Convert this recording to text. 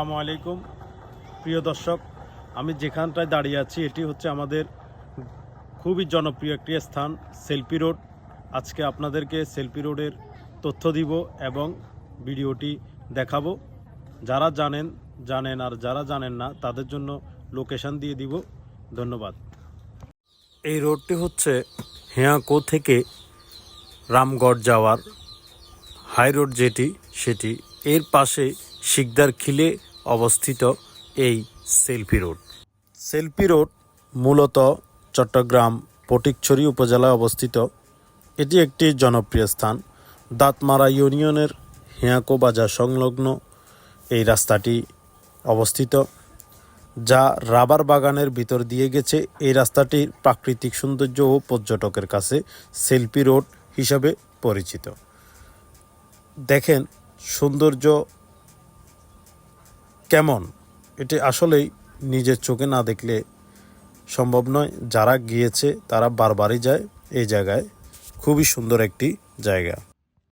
আসসালামু আলাইকুম প্রিয় দর্শক, আমি যেখানটায় দাঁড়িয়ে আছি এটি হচ্ছে আমাদের খুবই জনপ্রিয় একটি স্থান সেলফি রোড। আজকে আপনাদেরকে সেলফি রোডের তথ্য দিব এবং ভিডিওটি দেখাবো। যারা জানেন আর যারা জানেন না তাদের জন্য লোকেশন দিয়ে দিব। ধন্যবাদ। এই রোডটি হচ্ছে হেয়াকো থেকে রামগড় যাওয়ার হাই রোড সেটি এর পাশে শিকদার খিলে অবস্থিত এই সেলফি রোড মূলত চট্টগ্রাম ফটিকছড়ি উপজেলায় অবস্থিত। এটি একটি জনপ্রিয় স্থান। দাঁতমারা ইউনিয়নের হেয়াকো বাজার সংলগ্ন এই রাস্তাটি অবস্থিত, যা রাবার বাগানের ভিতর দিয়ে গেছে। এই রাস্তাটির প্রাকৃতিক সৌন্দর্য ও পর্যটকের কাছে সেলফি রোড হিসাবে পরিচিত। দেখেন সৌন্দর্য কেমন, এটি আসলেই নিজের চোখে না দেখলে সম্ভব নয়। যারা গিয়েছে তারা বারবারই যায় এই জায়গায়। খুবই সুন্দর একটি জায়গা।